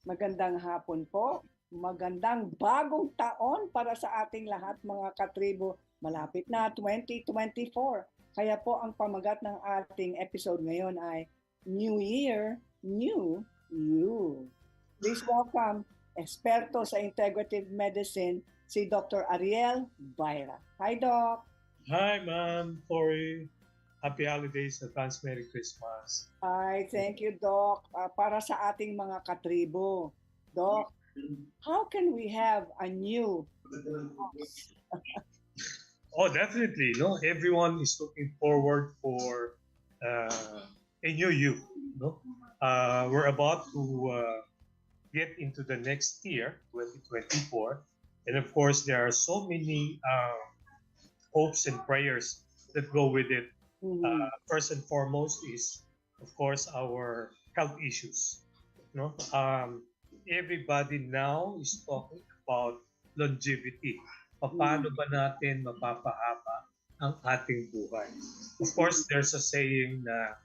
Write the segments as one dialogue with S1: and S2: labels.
S1: Magandang hapon po. Magandang bagong taon para sa ating lahat mga katribo. Malapit na 2024. Kaya po ang pamagat ng ating episode ngayon ay New Year, New You. Please welcome eksperto sa Integrative Medicine, si Dr. Ariel Baira. Hi, Doc.
S2: Hi, Ma'am Cory. Happy holidays, advance Merry Christmas.
S1: Hi, thank you, Doc. Para sa ating mga katribo, Doc, how can we have a new
S2: Oh, definitely. No, everyone is looking forward for a new you. No, we're about to get into the next year, 2024, and of course, there are so many hopes and prayers that go with it. First and foremost is, of course, our health issues. No, everybody now is talking about longevity. Paano ba natin mapapahaba ang ating buhay? Of course, there's a saying na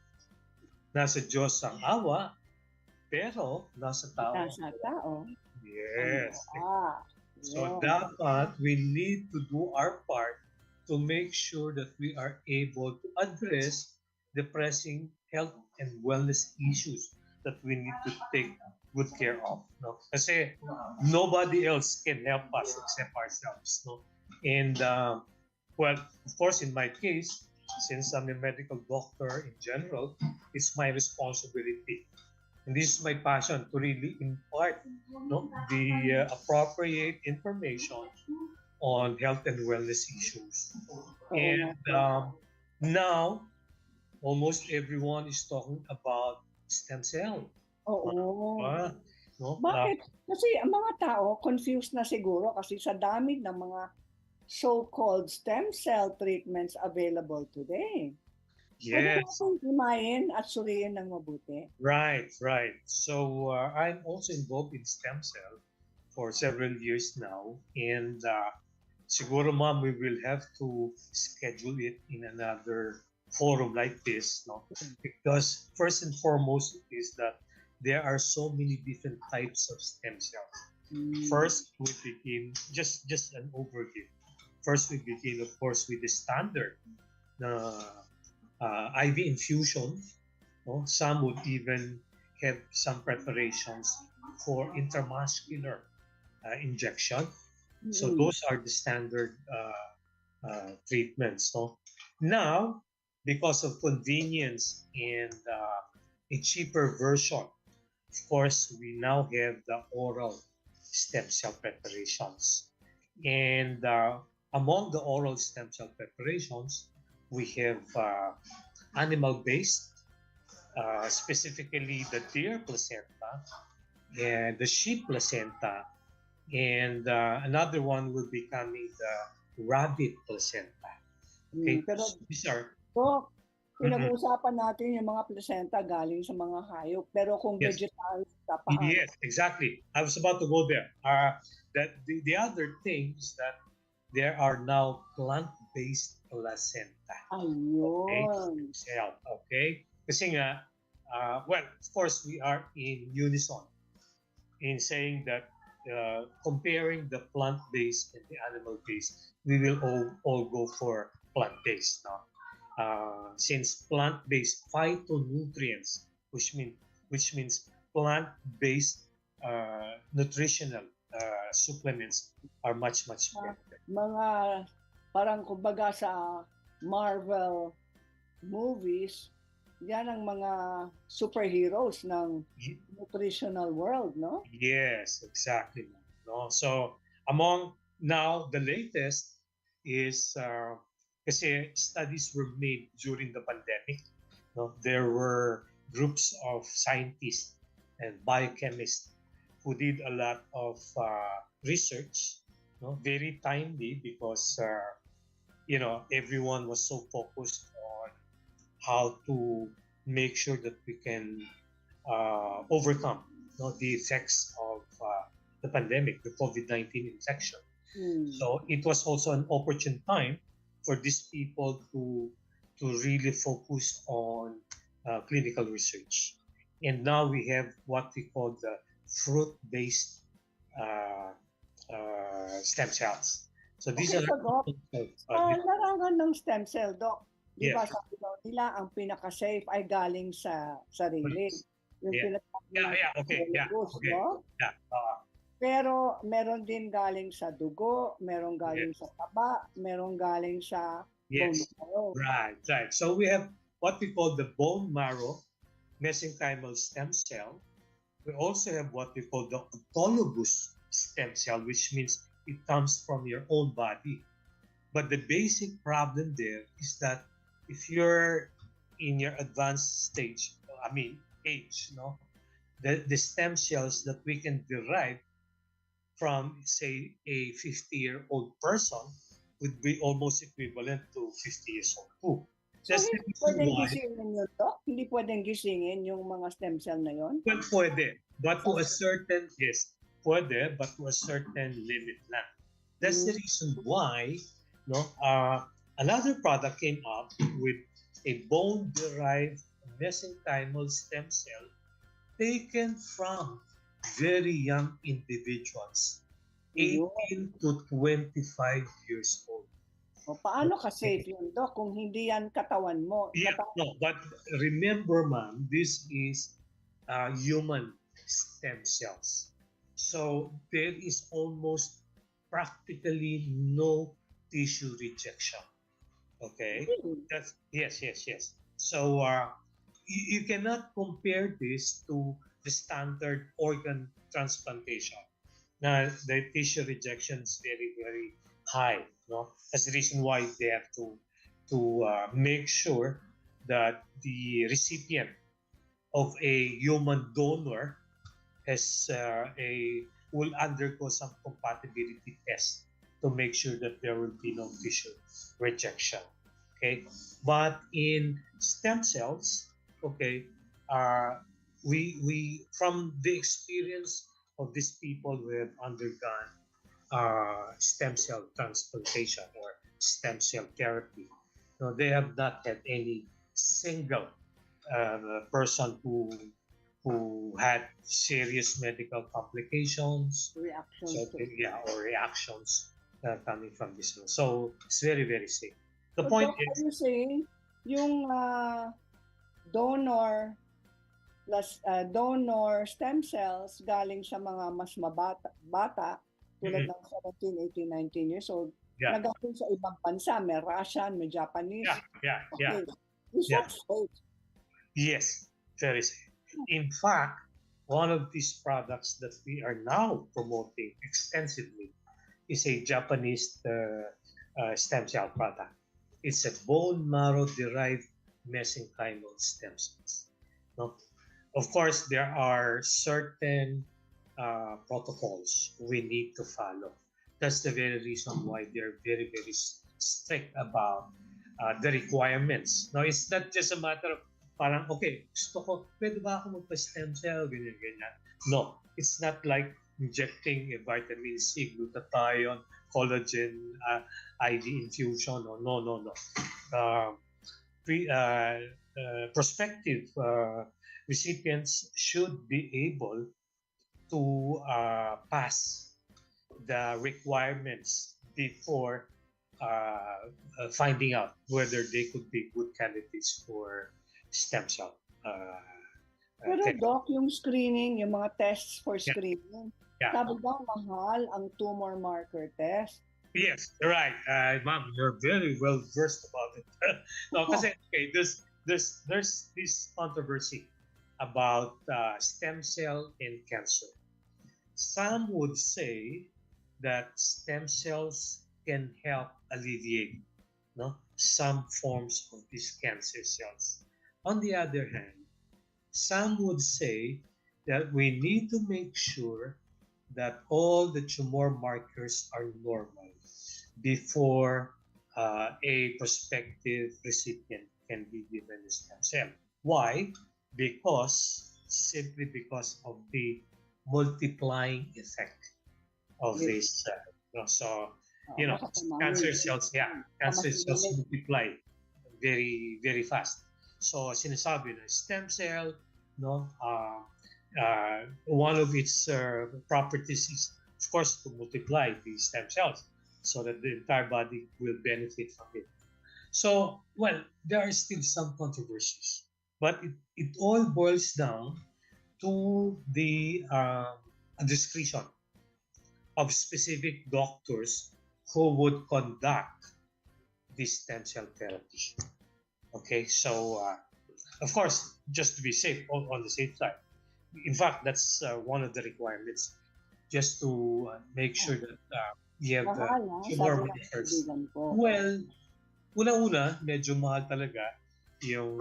S2: nasa Diyos ang awa, pero nasa tao.
S1: Nasa tao.
S2: Yes. So dapat we need to do our part to make sure that we are able to address the pressing health and wellness issues that we need to take good care of. No? Kasi nobody else can help us except ourselves. No? And well, of course, in my case, since I'm a medical doctor in general, it's my responsibility. And this is my passion to really impart the appropriate information on health and wellness issues. And now, almost everyone is talking about stem cell.
S1: Oo. Bakit? Kasi ang mga tao confused na siguro kasi sa dami ng mga so-called stem cell treatments available today.
S2: Yes.
S1: Pwede imayin at suriin ng mabuti.
S2: Right. So I'm also involved in stem cell for several years now, and siguro, Ma'am, we will have to schedule it in another forum like this, no? Because first and foremost is that there are so many different types of stem cells. First, we begin just an overview. First, we begin, of course, with the standard IV infusion. No? Some would even have some preparations for intramuscular injection. So those are the standard treatments. No? Now, because of convenience and a cheaper version, of course, we now have the oral stem cell preparations. And among the oral stem cell preparations, we have animal-based, specifically the deer placenta and the sheep placenta, and another one will be coming the rabbit placenta. Okay,
S1: pero
S2: these are.
S1: Pinag-uusapan natin yung mga placenta galing sa mga hayop, pero kung vegetarian ka pa.
S2: Yes, exactly. I was about to go there. That the other thing is that there are now plant-based placenta.
S1: Ayun.
S2: Okay. Kasi nga, well, of course, we are in unison in saying that comparing the plant-based and the animal-based, we will all go for plant-based now. Since plant-based phytonutrients, which means plant-based nutritional supplements are much better.
S1: Mga parang kumbaga sa Marvel movies, yan ang mga superheroes ng nutritional world, no?
S2: Yes, exactly. No? So among now the latest is kasi studies were made during the pandemic. No? There were groups of scientists and biochemists who did a lot of research, no? Very timely because everyone was so focused on how to make sure that we can overcome the effects of the pandemic, the COVID-19 infection. So it was also an opportune time for these people to really focus on clinical research. And now we have what we call the fruit-based stem cells. So these
S1: Okay,
S2: are
S1: so Doc, sa larangan ng stem cell, Doc, di ba
S2: yes.
S1: sabi daw nila ang pinaka-safe ay galing sa sarili. Yung
S2: Yeah.
S1: pinatawag
S2: Yeah,
S1: ng
S2: yeah, okay, yeah,
S1: autologous,
S2: okay,
S1: no?
S2: yeah,
S1: Pero meron din galing sa dugo, meron galing
S2: yes,
S1: sa taba, meron galing sa bone
S2: yes,
S1: marrow.
S2: right. So we have what we call the bone marrow mesenchymal stem cell. We also have what we call the autologous stem cell, which means it comes from your own body. But the basic problem there is that if you're in your advanced stage, I mean age, no, the stem cells that we can derive from, say, a 50-year-old person would be almost equivalent to 50 years old too.
S1: So
S2: That's the
S1: hindi
S2: reason
S1: pwedeng
S2: why.
S1: gisingin yun, Doc? Hindi pwedeng gisingin yung mga stem cell na yun?
S2: Well, pwede, but to a certain, yes, pwede, but to a certain limit lang. That's the reason why, no, another product came up with a bone-derived mesenchymal stem cell taken from very young individuals, 18 to 25 years old.
S1: O, paano ka safe yun, Doc, kung hindi yan katawan mo?
S2: Yeah, no, but remember, ma'am, this is human stem cells. So there is almost practically no tissue rejection. Okay? That's yes. So you cannot compare this to the standard organ transplantation. Now the tissue rejection is very, very high. No, that's the reason why they have to make sure that the recipient of a human donor has will undergo some compatibility test to make sure that there will be no tissue rejection. Okay, but in stem cells, okay, we from the experience of these people who have undergone stem cell transplantation or stem cell therapy, no, they have not had any single person who had serious medical complications,
S1: Reactions.
S2: so, yeah, or reactions coming from this one. So it's very, very safe. The
S1: So,
S2: point
S1: Doc,
S2: is,
S1: are you saying yung donor plus donor stem cells galing sa mga mas bata tulad ng 17, 18, 19 years old,
S2: yeah,
S1: nagaling sa ibang bansa, may Russian, may Japanese.
S2: yeah.
S1: Is that safe?
S2: Yes, very safe. In fact, one of these products that we are now promoting extensively is a Japanese stem cell product. It's a bone marrow derived mesenchymal stem cells. No? Of course, there are certain protocols we need to follow. That's the very reason why they're very, very strict about the requirements. Now, it's not just a matter of parang, okay, gusto ko, pwede ba ako magpa-stem cell, ganyan. No, it's not like injecting a vitamin C, glutathione, collagen, IV infusion. No. Prospective recipients should be able to pass the requirements before finding out whether they could be good candidates for stem cell.
S1: Pero Doc, yung screening, yung mga tests for screening, sabi daw mahal ang tumor marker test.
S2: Yes, right. Ma'am, you're very well versed about it. No, kasi okay, there's this controversy about stem cell and cancer. Some would say that stem cells can help alleviate some forms of these cancer cells. On the other hand, some would say that we need to make sure that all the tumor markers are normal before a prospective recipient can be given a stem cell. Why? Simply because of the multiplying effect of this. Cancer cells multiply very, very fast. So sinasabi na stem cell, One of its properties is, of course, to multiply the stem cells so that the entire body will benefit from it. So, well, there are still some controversies, but it all boils down to the discretion of specific doctors who would conduct this stem cell therapy. Okay, so of course, just to be safe, on the safe side. In fact, that's one of the requirements, just to make sure that you have the
S1: Mahal, ha?
S2: tumor
S1: Sabi ng
S2: markers.
S1: kaibigan ko.
S2: Well, una-una, medyo mahal talaga yung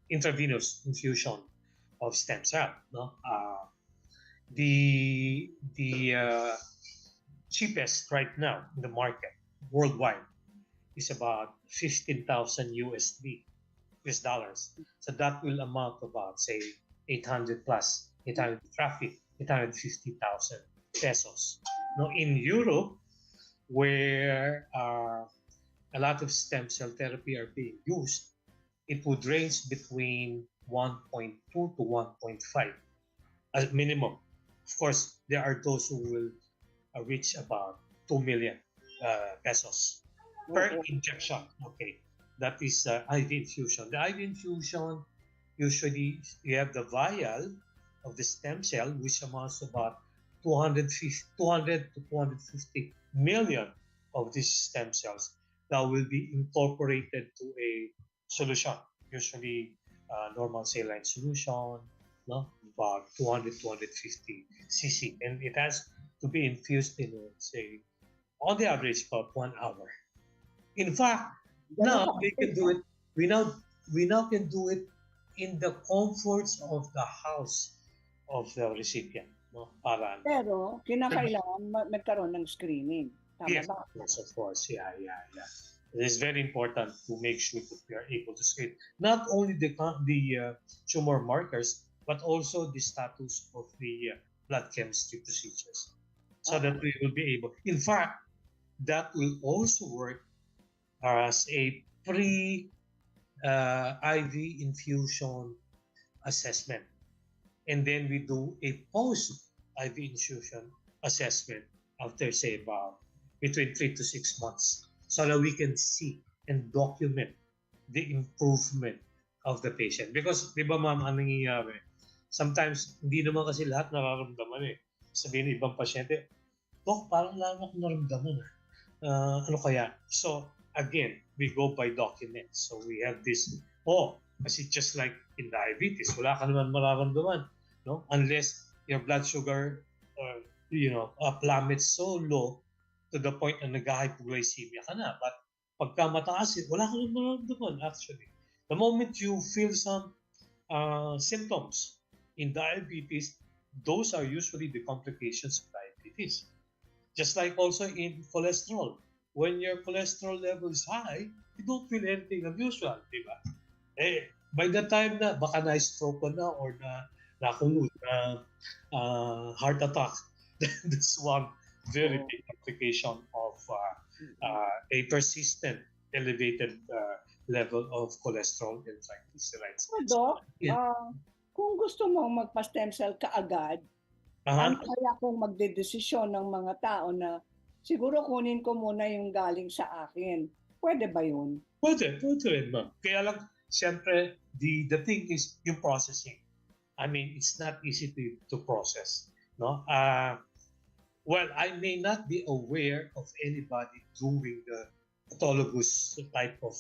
S2: intravenous infusion of stem cell. No? The cheapest right now in the market worldwide is about 15,000 US dollars. So that will amount to about, say, 800 plus, 800 traffic, 850,000 pesos. Now, in Europe, where a lot of stem cell therapy are being used, it would range between 1.2 to 1.5 as minimum. Of course, there are those who will reach about 2 million pesos per injection. Okay, that is IV infusion. The IV infusion, usually you have the vial of the stem cell, which amounts to about 200 to 250 million of these stem cells that will be incorporated to a solution, usually normal saline solution, no? About 200, 250 cc. And it has to be infused in, say, on the average, about 1 hour. In fact, now we can do it. We now can do it in the comforts of the house of the recipient. No? Para,
S1: Pero, kinakailangan magkaroon ng screening. Tama
S2: yes,
S1: ba?
S2: of course. Yeah. It is very important to make sure that we are able to screen not only the tumor markers, but also the status of the blood chemistry procedures, so that we will be able. In fact, that will also work as a pre-IV infusion assessment. And then we do a post-IV infusion assessment after, say, about between 3 to 6 months, so that we can see and document the improvement of the patient. Because, di ba ma'am, ang nangyayari, sometimes hindi naman kasi lahat nararamdaman eh. Sabihin ng ibang pasyente, Dok, parang lang ako naramdaman. Ano kaya? So, again, we go by documents. So we have this, kasi just like in diabetes, wala ka naman mararamdaman, no? Unless your blood sugar, plummets so low to the point na nag-hypoglycemia ka na. But pagka mataas, wala ka naman mararamdaman actually. The moment you feel some symptoms in diabetes, those are usually the complications of diabetes. Just like also in cholesterol. When your cholesterol level is high, you don't feel anything unusual, di ba? By the time na baka na-stroke ka na or nakulot na heart attack, that's one very big complication of a persistent elevated level of cholesterol and triglycerides.
S1: So, Doc, kung gusto mong magpa-stem cell kaagad, ano kaya kung magdedesisyon ng mga tao na siguro kunin ko muna yung galing sa akin? Pwede ba yun?
S2: Pwede rin, ma'am. Kaya lang, siyempre, the thing is yung processing. I mean, it's not easy to process. No? Well, I may not be aware of anybody doing the autologous type of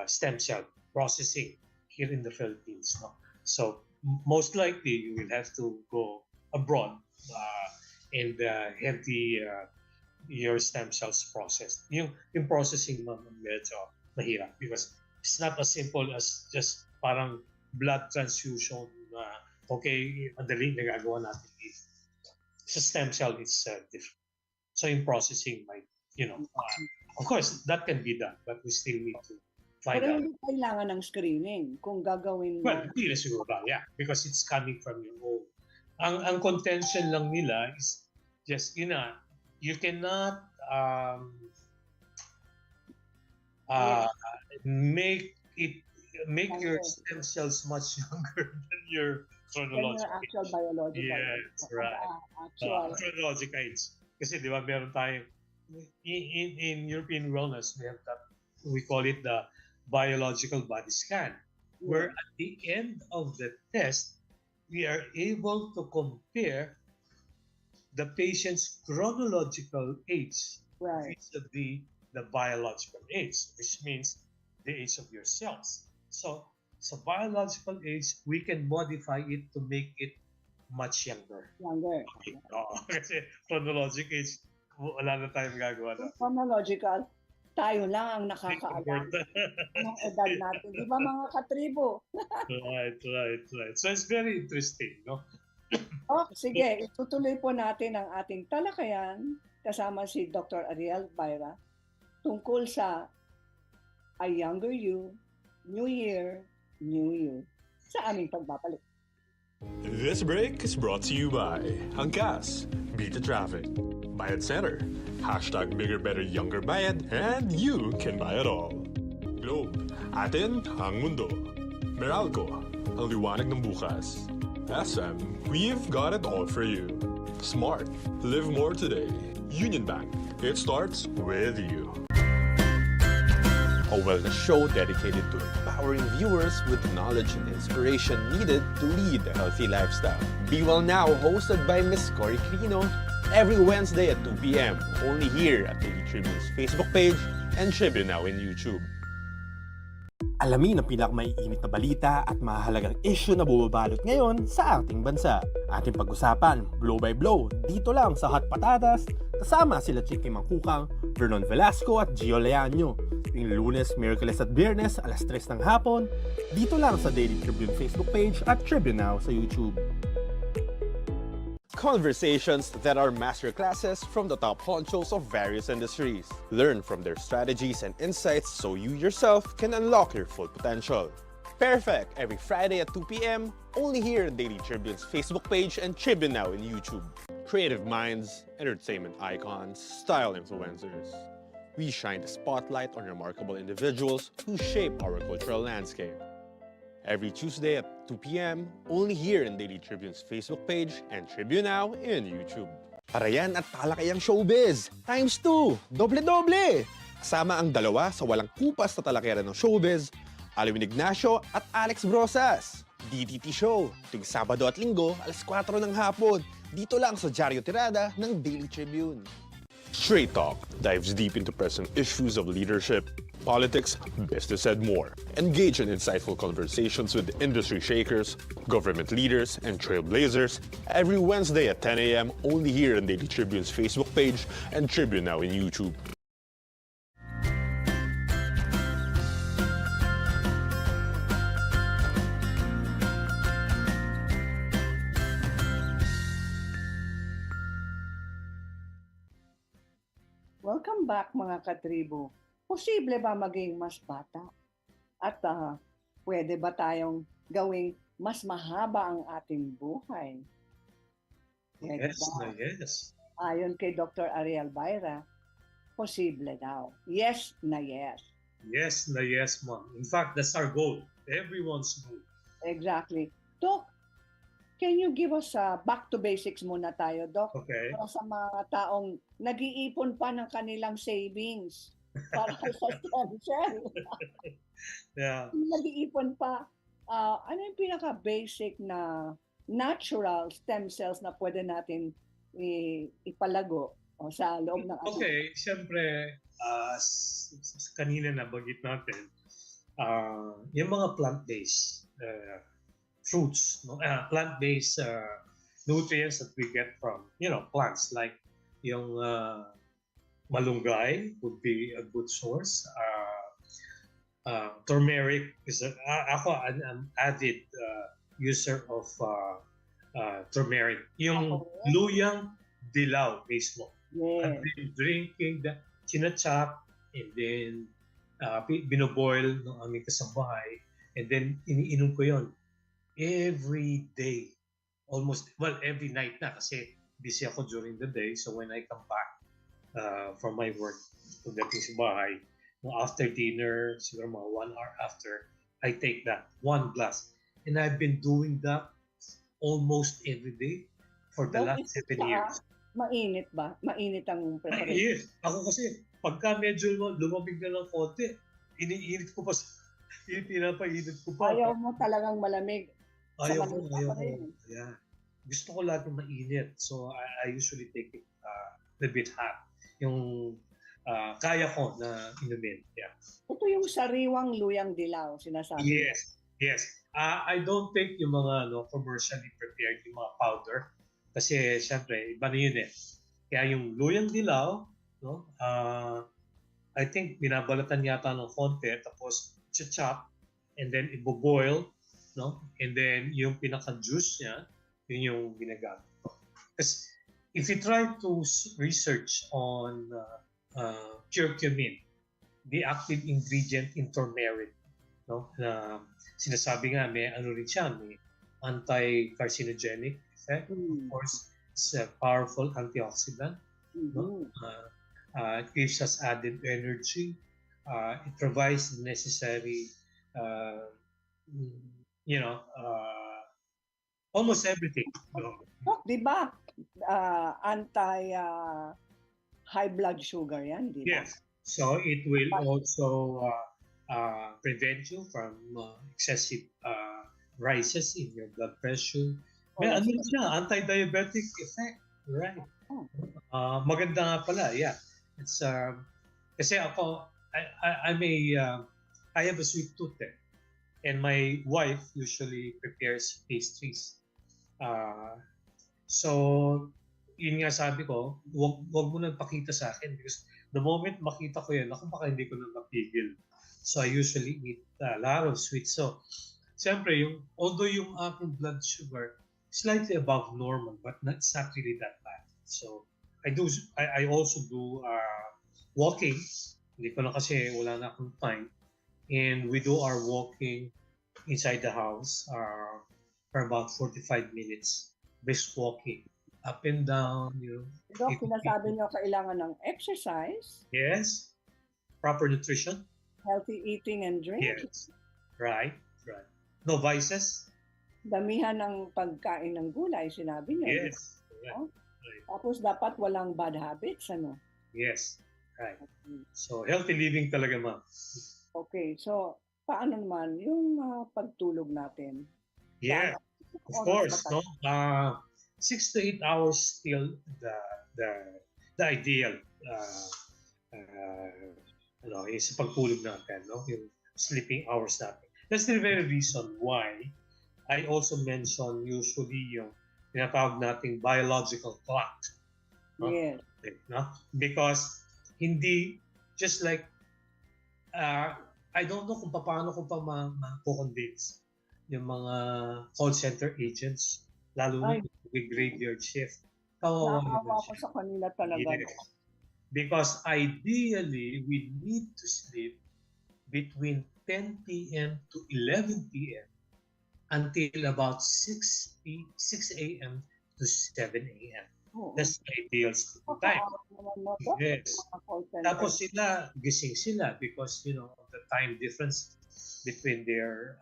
S2: stem cell processing here in the Philippines. No? So, most likely, you will have to go abroad and have your stem cells processed. Yung processing medyo mahirap because it's not as simple as just parang blood transfusion okay, madali nagagawa natin dito. Sa stem cell, it's different. So yung processing might, of course, that can be done, but we still need to find out.
S1: Pero hindi kailangan ng screening kung gagawin mo.
S2: Well, hindi na siguro lang, yeah, because it's coming from your own. Ang contention lang nila is just, you cannot make your stem cells much younger than your
S1: Yan yung actual biological.
S2: Yes, right.
S1: Actual.
S2: Chronological age. Kasi di ba meron tayong, in European wellness, we have that, we call it the biological body scan, where at the end of the test, we are able to compare the patient's chronological age vis-a-vis the biological age, which means the age of your cells. So, sa biological age, we can modify it to make it much younger. Okay. Kasi chronological age, wala na tayong gagawa na.
S1: Chronological, tayo lang ang nakakaalam ng edad natin. Di ba mga katribo?
S2: Right. So it's very interesting, no?
S1: Sige, itutuloy po natin ang ating talakayan kasama si Dr. Ariel Baira tungkol sa A Younger You, New Year, New You sa aming pagbabalik.
S3: This break is brought to you by Hangkas, Beat the Traffic, Bayad Center, hashtag Bigger Better Younger Bayad, and you can buy it all. Globe, atin ang mundo. Meralco, ang liwanag ng bukas. SM, we've got it all for you. Smart, live more today. Union Bank, it starts with you. A wellness show dedicated to empowering viewers with the knowledge and inspiration needed to lead a healthy lifestyle. Be Well Now, hosted by Miss Cory Quirino, every Wednesday at 2 p.m. only here at Daily Tribune's Facebook page and Tribune Now in YouTube.
S4: Alamin ang pinakamaiinit na balita at mahalagang issue na bumabalot ngayon sa ating bansa. Ating pag-usapan, blow by blow, dito lang sa Hot Patatas, kasama sila Chicky Mangkukang, Vernon Velasco at Gio Leaño. Yung Lunes, Miyerkules at Biyernes, alas 3 ng hapon, dito lang sa Daily Tribune Facebook page at Tribune Now sa YouTube.
S3: Conversations that are masterclasses from the top honchos of various industries. Learn from their strategies and insights so you yourself can unlock your full potential. Perfect every Friday at 2 p.m. only here on Daily Tribune's Facebook page and Tribune Now in YouTube. Creative minds, entertainment icons, style influencers. We shine the spotlight on remarkable individuals who shape our cultural landscape. Every Tuesday at 2 p.m. only here in Daily Tribune's Facebook page and Tribune Now in YouTube.
S4: Parayan at talakayang showbiz, times 2, doble-doble! Kasama ang dalawa sa walang kupas na talakayan ng showbiz, Alwin Ignacio at Alex Brosas. DTT Show, tuwing Sabado at Linggo, alas 4 ng hapon, dito lang sa Diaryo Tirada ng Daily Tribune.
S3: Straight Talk dives deep into present issues of leadership, politics, business, and more. Engage in insightful conversations with industry shakers, government leaders, and trailblazers every Wednesday at 10 a.m. only here on Daily Tribune's Facebook page and Tribune Now in YouTube.
S1: Welcome back mga katribo. Posible ba maging mas bata? At pwede ba tayong gawing mas mahaba ang ating buhay?
S2: Yes, yes.
S1: Ayon kay Dr. Ariel Baira, posible daw. Yes na yes.
S2: Yes na yes, ma'am. In fact, that's our goal. Everyone's goal.
S1: Exactly. Doc, can you give us back to basics muna tayo, Doc?
S2: Okay.
S1: Para sa mga taong nag-iipon pa ng kanilang savings para sa stem cell.
S2: Yeah.
S1: Nag-iipon pa. Ano yung pinaka-basic na natural stem cells na pwede natin ipalago sa loob ng ating?
S2: Okay, siyempre, kanina nabanggit natin, yung mga plant-based fruits, plant-based nutrients that we get from, plants like yung malunggay would be a good source. Turmeric is ako an avid user of turmeric. Yung luyang dilaw mismo.
S1: Yes.
S2: I've been drinking the chinachap and then binoboil ng aming kasambahay and then iniinom ko yon every day. Almost, every night na kasi busy ako during the day. So when I come back from my work, pagdating sa bahay, after dinner, siguro mga 1 hour after, I take that 1 glass. And I've been doing that almost every day for the
S1: Doc,
S2: last
S1: is
S2: 7 years.
S1: mainit ba? Mainit ang preparation?
S2: Yes. Ako kasi, pagka medyo lumamig na ng konti, iniinit ko pa pinapainit ko pa.
S1: Ayaw mo talagang malamig.
S2: Ayaw
S1: Sa
S2: ko.
S1: Manila pa rin.
S2: Yeah. Gusto ko lahat ng mainit. So, I usually take it a bit hot. Yung kaya ko na inumin. Yeah.
S1: Ito yung sariwang luyang dilaw, sinasabi.
S2: Yes. I don't take yung mga commercially prepared, yung mga powder. Kasi, syempre, iba na yun eh. Kaya yung luyang dilaw, I think binabalatan yata ng konti, tapos chop and then ibo-boil, and then yung pinaka-juice niya, yun yung ginagamit ko. Kasi if you try to research on curcumin, the active ingredient in turmeric, na sinasabi nga may rin siya, may anti-carcinogenic effect. Of course, it's a powerful antioxidant. It gives us added energy. It provides the necessary, almost everything.
S1: Di ba? Anti-high blood sugar yan, di ba?
S2: Yes. So it will also prevent you from excessive rises in your blood pressure. May siya, anti-diabetic effect. Right. Maganda nga pala, yeah. It's kasi ako, I have a sweet tooth and my wife usually prepares pastries. So yun nga sabi ko, wag mo nang pakita sa akin because the moment makita ko yan, ako baka hindi ko na mapigil. So I usually eat a lot of sweets. So siyempre, although yung aking blood sugar slightly above normal, but it's not really that bad. So I also do walking. Hindi ko na kasi wala na akong time. And we do our walking inside the house for about 45 minutes. Brisk walking. Up and down.
S1: Dok, sinasabi niyo kailangan ng exercise.
S2: Yes. Proper nutrition.
S1: Healthy eating and drinking.
S2: Yes. Right. No vices.
S1: Damihan ng pagkain ng gulay, sinabi niyo.
S2: Yes. Yeah. Right.
S1: Tapos dapat walang bad habits, ano?
S2: Yes. Right. So, healthy living talaga, ma'am.
S1: Okay. So, paano naman yung pagtulog natin?
S2: Yeah. Of course. 6 to 8 hours still the ideal is pagtulog natin, yung sleeping hours natin. That's the very reason why I also mention usually yung tinatawag nating biological clock.
S1: Yes.
S2: Because hindi, just like, I don't know kung paano ko pa ma-convince yung mga call center agents, lalo na yung graveyard shift.
S1: Naawa ko sa kanila talaga.
S2: Yes. Because ideally, we need to sleep between 10 p.m. to 11 p.m. until about 6 a.m. to 7 a.m. That's the ideal sleeping time. Yes. Tapos gising sila because, of the time difference between their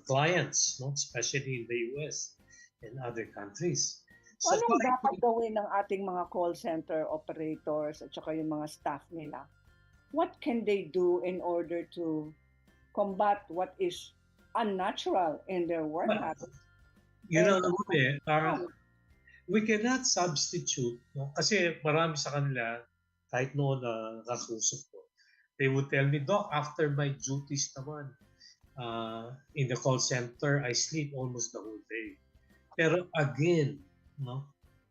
S2: clients, especially in the US and other countries. So,
S1: ano dapat gawin ng ating mga call center operators at saka yung mga staff nila? What can they do in order to combat what is unnatural in their work habits?
S2: We cannot substitute, kasi marami sa kanila, kahit noon na nakasusap ko, they would tell me, Doc, after my duties naman, in the call center, I sleep almost the whole day. Pero again,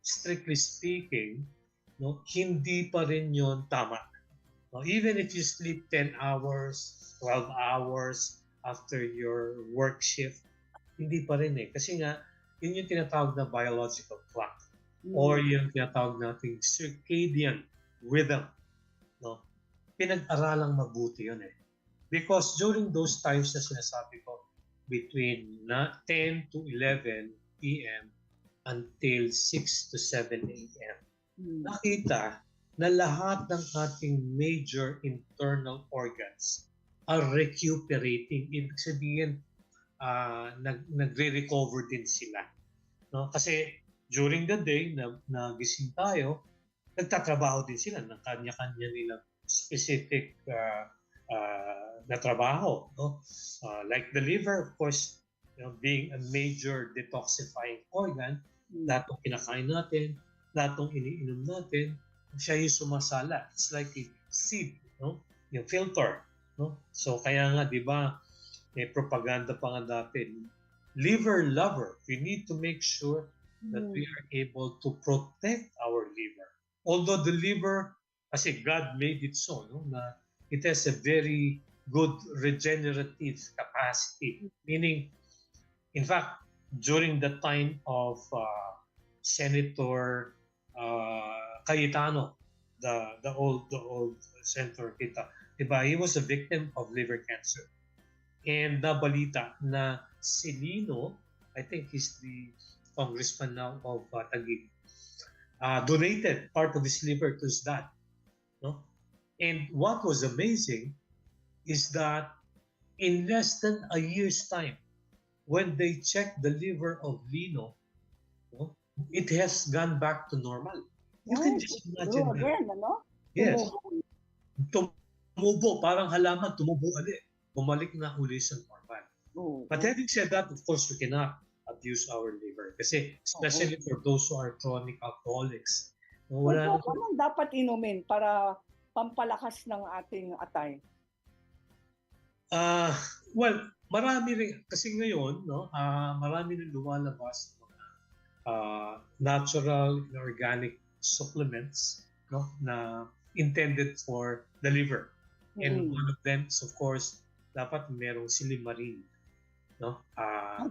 S2: strictly speaking, hindi pa rin yun tama. Even if you sleep 10 hours, 12 hours after your work shift, hindi pa rin Kasi nga, yun yung tinatawag na biological clock or yung tinatawag nating circadian rhythm. Pinag-aralang mabuti yun Because during those times na sinasabi ko, between 10 to 11 p.m. until 6 to 7 a.m., nakita na lahat ng ating major internal organs are recuperating. Ibig sabihin, nagre-recover din sila. No? Kasi during the day na gising tayo, nagtatrabaho din sila ng kanya-kanya nilang specific na trabaho. No? Like the liver, of course, being a major detoxifying organ, lahat ng kinakain natin, lahat ng iniinom natin, siya yung sumasala. It's like a seed, no? Yung filter. No? So kaya nga, di ba, may propaganda pa nga dati, liver lover. We need to make sure that we are able to protect our liver. Although the liver, kasi God made it so, no, na it has a very good regenerative capacity. Meaning, in fact, during the time of Senator Cayetano, the old Senator Kita, diba, he was a victim of liver cancer. And nabalita na si Lino, I think he's the congressman now of Taguig, donated part of his liver to his dad. No? And what was amazing is that in less than a year's time, when they checked the liver of Lino, no, it has gone back to normal. You can just imagine that.
S1: Again, ano?
S2: Yes. Tumubo, parang halaman, tumubo ulit. Bumalik na uli sa normal. But having said that, of course, we cannot abuse our liver. Kasi especially for those who are chronic alcoholics.
S1: Wala anong dapat inumin para pampalakas ng ating atay?
S2: Well, marami rin. Kasi ngayon, no, marami rin lumalabas natural and organic supplements, no, na intended for the liver. And one of them is, of course, dapat merong silimarin. No?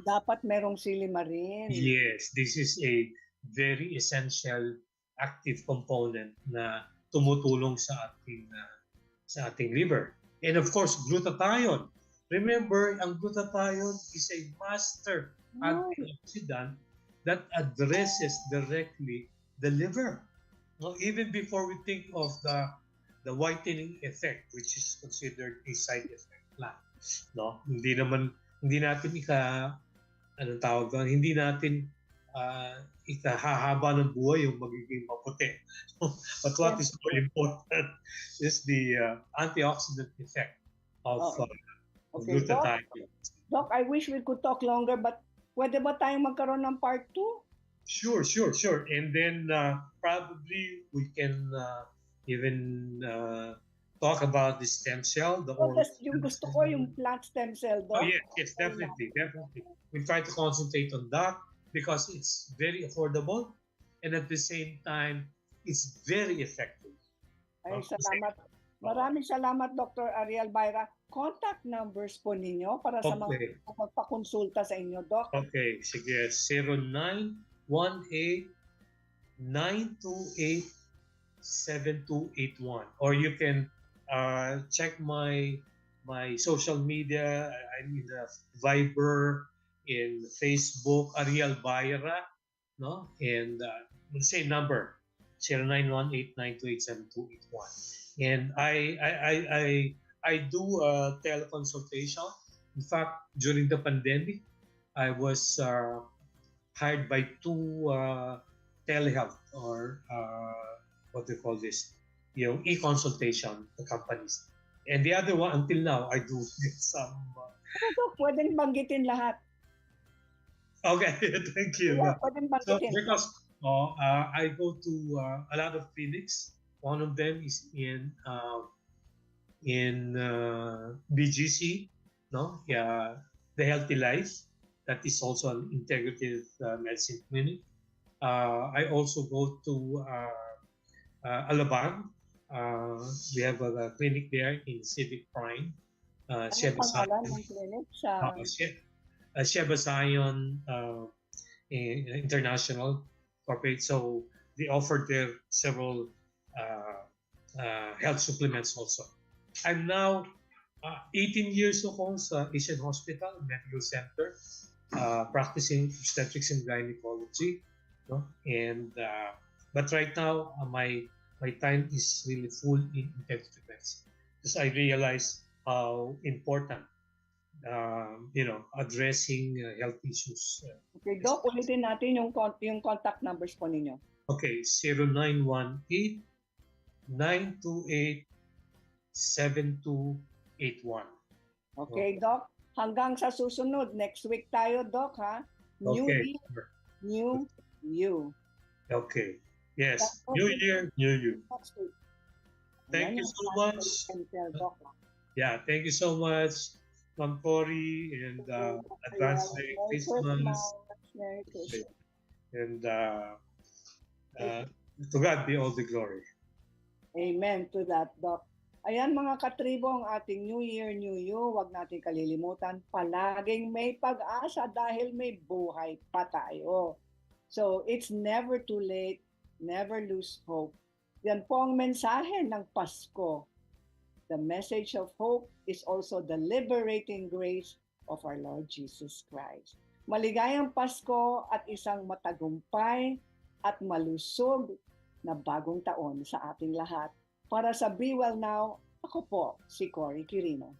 S1: Dapat merong silimarin.
S2: Yes, this is a very essential active component na tumutulong sa ating liver. And of course, glutathione. Remember, ang glutathione is a master antioxidant that addresses directly the liver. No? Even before we think of the whitening effect, which is considered a side effect lang. No? Hindi natin hindi natin ikahahaba ng buhay yung magiging maputi. But what is more important is the antioxidant effect of glutathione.
S1: Doc, I wish we could talk longer, but pwede ba tayong magkaroon ng part 2?
S2: Sure. And then probably we can even talk about the stem cell.
S1: Yung gusto ko, yung plant stem cell, Doc.
S2: Oh, yes, definitely. We try to concentrate on that because it's very affordable and at the same time, it's very effective.
S1: Ay, salamat. Maraming salamat, Dr. Ariel Baira. Contact numbers po ninyo para sa mga magpakonsulta sa inyo, Doc.
S2: Okay, sige. 0918-928-7281. Or you can check my social media. I'm in the Viber, in Facebook, Ariel Baira, no? And the same number, 0918-928-7281. And I do a teleconsultation. In fact, during the pandemic, I was hired by two telehealth or what do you call this? E-consultation companies. And the other one, until now, I do some...
S1: Pwedeng banggitin lahat.
S2: Okay, thank you.
S1: Yeah, pwedeng banggitin.
S2: So, because I go to a lot of clinics. One of them is in BGC, no? Yeah, the Healthy Life. That is also an integrative medicine clinic. I also go to Alabang. We have a clinic there in Civic Prime. Sheba Zion International Corporate. So they offer there several health supplements also. I'm now 18 years ako sa Asian Hospital Medical Center, practicing obstetrics and gynecology, no? And but right now my time is really full in integrative medicine because I realize how important addressing health issues.
S1: Okay, Doc, ulitin natin yung contact numbers po ninyo.
S2: Okay, 0918-928-7281.
S1: Okay, Doc. Hanggang sa susunod. Next week tayo, Doc, ha? New
S2: Okay.
S1: year, new you.
S2: Okay. Yes. New year, new you.
S1: Next week.
S2: Thank
S1: Ayan
S2: you
S1: yung
S2: so much.
S1: Doc.
S2: Yeah, thank you so much, Ma'am Cory, and advance Merry Christmas.
S1: Merry Christmas.
S2: And to God be all the glory.
S1: Amen to that, Doc. Ayan mga katribo, ang ating New Year, New You. Huwag natin kalilimutan, palaging may pag-asa dahil may buhay pa tayo. So, it's never too late, never lose hope. Yan po ang mensahe ng Pasko. The message of hope is also the liberating grace of our Lord Jesus Christ. Maligayang Pasko at isang matagumpay at malusog na bagong taon sa ating lahat. Para sa Be Well Now, ako po si Cory Quirino.